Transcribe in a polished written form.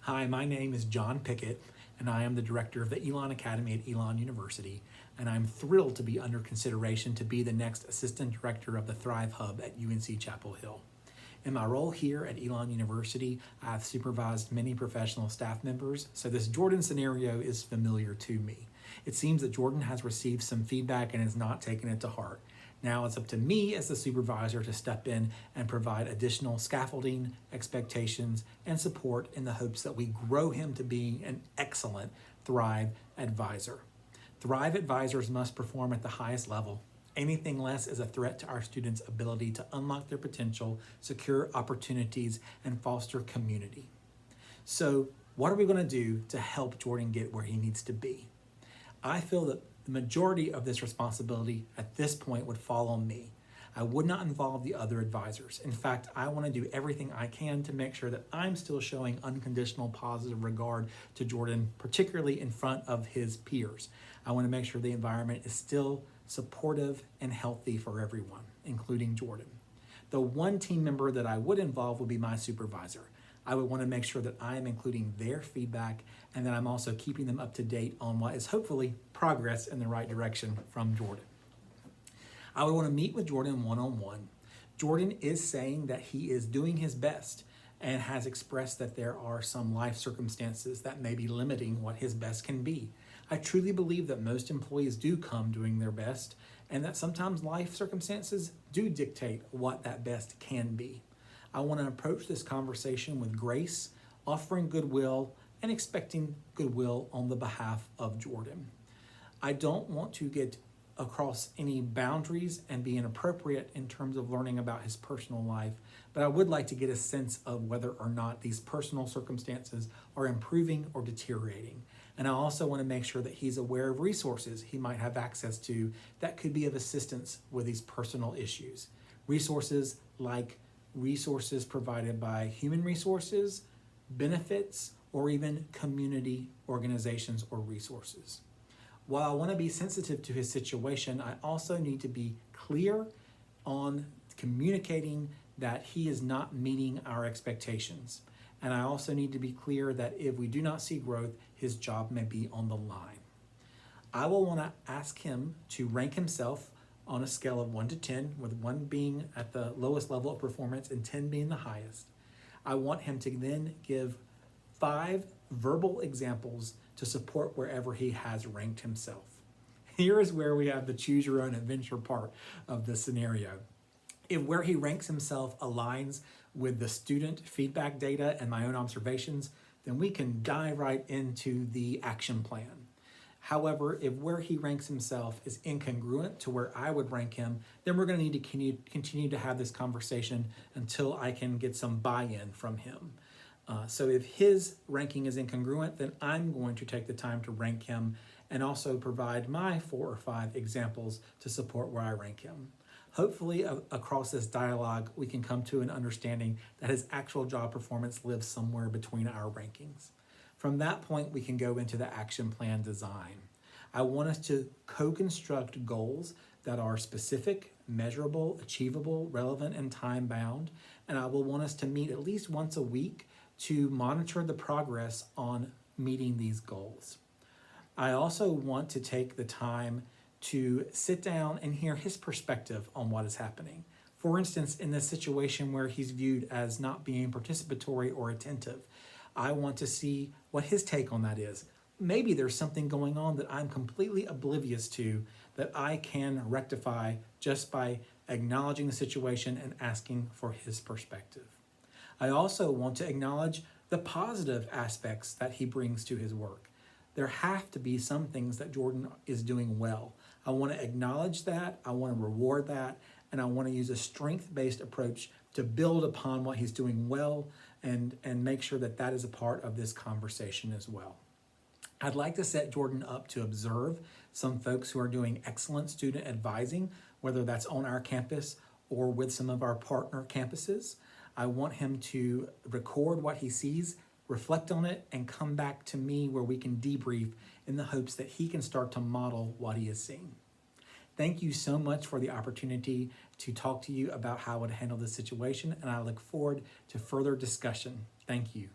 Hi, my name is John Pickett, and I am the director of the Elon Academy at Elon University, and I'm thrilled to be under consideration to be the next assistant director of the Thrive Hub at UNC Chapel Hill. In my role here at Elon University, I've supervised many professional staff members, so this Jordan scenario is familiar to me. It seems that Jordan has received some feedback and has not taken it to heart. Now it's up to me as the supervisor to step in and provide additional scaffolding, expectations, and support in the hopes that we grow him to being an excellent Thrive advisor. Thrive advisors must perform at the highest level. Anything less is a threat to our students' ability to unlock their potential, secure opportunities, and foster community. So, what are we going to do to help Jordan get where he needs to be? I feel that the majority of this responsibility at this point would fall on me. I would not involve the other advisors. In fact, I want to do everything I can to make sure that I'm still showing unconditional positive regard to Jordan, particularly in front of his peers. I want to make sure the environment is still supportive and healthy for everyone, including Jordan. The one team member that I would involve would be my supervisor. I would want to make sure that I am including their feedback and that I'm also keeping them up to date on what is hopefully progress in the right direction from Jordan. I would want to meet with Jordan one-on-one. Jordan is saying that he is doing his best and has expressed that there are some life circumstances that may be limiting what his best can be. I truly believe that most employees do come doing their best and that sometimes life circumstances do dictate what that best can be. I want to approach this conversation with grace, offering goodwill, and expecting goodwill on the behalf of Jordan. I don't want to get across any boundaries and be inappropriate in terms of learning about his personal life, but I would like to get a sense of whether or not these personal circumstances are improving or deteriorating. And I also want to make sure that he's aware of resources he might have access to that could be of assistance with these personal issues. Resources like resources provided by human resources, benefits, or even community organizations or resources. While I want to be sensitive to his situation, I also need to be clear on communicating that he is not meeting our expectations. And I also need to be clear that if we do not see growth, his job may be on the line. I will want to ask him to rank himself on a scale of 1 to 10, with 1 being at the lowest level of performance and 10 being the highest. I want him to then give 5 verbal examples to support wherever he has ranked himself. Here is where we have the choose your own adventure part of the scenario. If where he ranks himself aligns with the student feedback data and my own observations, then we can dive right into the action plan. However, if where he ranks himself is incongruent to where I would rank him, then we're going to need to continue to have this conversation until I can get some buy-in from him. So if his ranking is incongruent, then I'm going to take the time to rank him and also provide my 4 or 5 examples to support where I rank him. Hopefully, across this dialogue, we can come to an understanding that his actual job performance lives somewhere between our rankings. From that point, we can go into the action plan design. I want us to co-construct goals that are specific, measurable, achievable, relevant, and time-bound, and I will want us to meet at least once a week to monitor the progress on meeting these goals. I also want to take the time to sit down and hear his perspective on what is happening. For instance, in this situation where he's viewed as not being participatory or attentive, I want to see what his take on that is. Maybe there's something going on that I'm completely oblivious to that I can rectify just by acknowledging the situation and asking for his perspective. I also want to acknowledge the positive aspects that he brings to his work. There have to be some things that Jordan is doing well. I want to acknowledge that, I want to reward that, and I want to use a strength-based approach to build upon what he's doing well and make sure that that is a part of this conversation as well. I'd like to set Jordan up to observe some folks who are doing excellent student advising, whether that's on our campus or with some of our partner campuses. I want him to record what he sees, reflect on it, and come back to me where we can debrief in the hopes that he can start to model what he is seeing. Thank you so much for the opportunity to talk to you about how I would handle this situation, and I look forward to further discussion. Thank you.